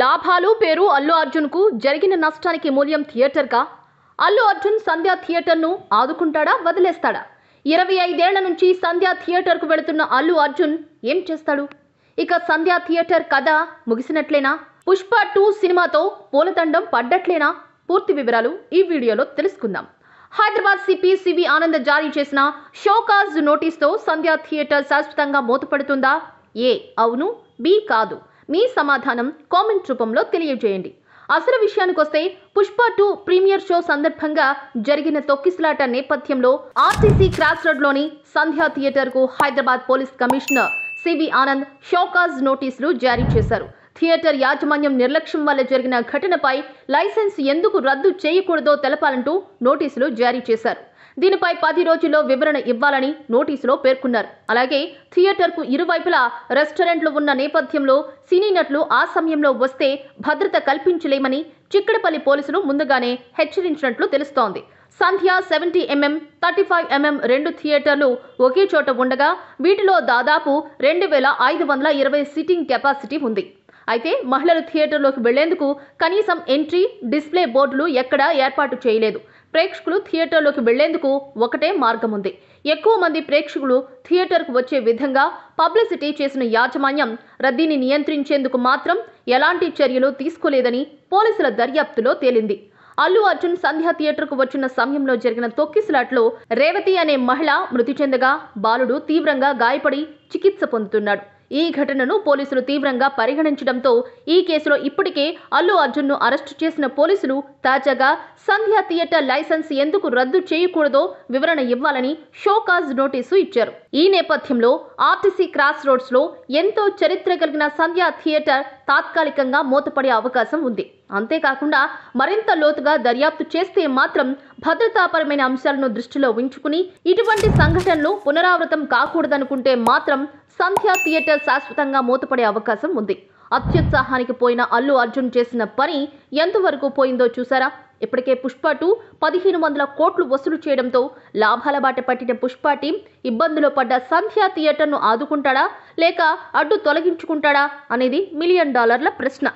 లాభాలు పేరు అల్లు అర్జున్ కు జరిగిన నష్టానికి మూల్యం థియేటర్ గా అల్లు అర్జున్ సంధ్య థియేటర్ ను ఆదుకుంటాడా వదిలేస్తాడా 25 ఏళ్ల నుంచి సంధ్య థియేటర్ కు వెళుతున్న అల్లు అర్జున్ ఏం చేస్తాడు? ఇక సంధ్య థియేటర్ కథ ముగిసినట్లేనా? పుష్ప 2 సినిమాతో పూలదండం పడ్డట్లేనా? పూర్తి వివరాలు ఈ వీడియోలో తెలుసుకుందాం. హైదరాబాద్ సిపి సివి ఆనంద్ జారీ చేసిన షోకాజ్ నోటీస్ తో సంధ్య థియేటర్ శాశ్వతంగా మూతపడుతుందా? ఏ అవును, బి కాదు. మీ సమాధానం కామెంట్ రూపంలో తెలియజేయండి. అసలు విషయానికొస్తే పుష్ప 2 ప్రీమియర్ షో సందర్భంగా జరిగిన తొక్కిసలాట నేపథ్యంలో ఆర్టీసీ క్రాస్ రోడ్ లోని సంధ్య థియేటర్ కు Hyderabad police commissioner CV Anand show cause నోటీసులు జారీ చేశారు. థియేటర్ యాజమాన్యం నిర్లక్ష్యం వల్ల జరిగిన ఘటనపై లైసెన్స్ ఎందుకు రద్దు చేయకూడదో తెలపాలంటూ నోటీసులు జారీ చేశారు. దీనిపై 10 రోజుల్లో వివరణ ఇవ్వాలని నోటీసులో పేర్కొన్నారు. అలాగే థియేటర్కు ఇరువైపులా రెస్టారెంట్లు ఉన్న నేపథ్యంలో సినీ నటులు ఆ సమయంలో వస్తే భద్రత కల్పించలేమని చిక్కడపల్లి పోలీసులు ముందుగానే హెచ్చరించినట్లు తెలుస్తోంది. సంధ్య 70mm, 35mm 2 థియేటర్లు ఒకే చోట ఉండగా వీటిలో దాదాపు 2520 సిట్టింగ్ కెపాసిటీ ఉంది. అయితే మహిళలు థియేటర్లోకి వెళ్లేందుకు కనీసం ఎంట్రీ, డిస్ప్లే బోర్డులు ఎక్కడా ఏర్పాటు చేయలేదు. ప్రేక్షకులు థియేటర్లోకి వెళ్లేందుకు ఒకటే మార్గం ఉంది. ఎక్కువ మంది ప్రేక్షకులు థియేటర్కు వచ్చే విధంగా పబ్లిసిటీ చేసిన యాజమాన్యం రద్దీని నియంత్రించేందుకు మాత్రం ఎలాంటి చర్యలు తీసుకోలేదని పోలీసుల దర్యాప్తులో తేలింది. అల్లు అర్జున్ సంధ్య థియేటర్కు వచ్చిన సమయంలో జరిగిన తొక్కిసలాట్లో రేవతి అనే మహిళ మృతి చెందగా బాలుడు తీవ్రంగా గాయపడి చికిత్స పొందుతున్నాడు. ఈ ఘటనను పోలీసులు తీవ్రంగా పరిగణించడంతో ఈ కేసులో ఇప్పటికే అల్లు అర్జున్ను అరెస్టు చేసిన పోలీసులు తాజాగా సంధ్య థియేటర్ లైసెన్స్ ఎందుకు రద్దు చేయకూడదో వివరణ ఇవ్వాలని షోకాజ్ నోటీసు ఇచ్చారు. ఈ నేపథ్యంలో ఆర్టీసీ క్రాస్ రోడ్స్ లో ఎంతో చరిత్ర కలిగిన సంధ్య థియేటర్ తాత్కాలికంగా మూతపడే అవకాశం ఉంది. అంతేకాకుండా మరింత లోతుగా దర్యాప్తు చేస్తే మాత్రం భద్రతాపరమైన అంశాలను దృష్టిలో ఉంచుకుని ఇటువంటి సంఘటనలు పునరావృతం కాకూడదనుకుంటే మాత్రం సంధ్య థియేటర్ శాశ్వతంగా మూతపడే అవకాశం ఉంది. అత్యుత్సాహానికి పోయిన అల్లు అర్జున్ చేసిన పని ఎంతవరకు పోయిందో చూసారా? ఇప్పటికే పుష్ప 2 1500 కోట్లు వసూలు చేయడంతో లాభాల బాట పట్టిన పుష్ప టీం ఇబ్బందులో పడ్డ సంధ్య థియేటర్ను ఆదుకుంటాడా లేక అడ్డు తొలగించుకుంటాడా అనేది $1 మిలియన్ ప్రశ్న.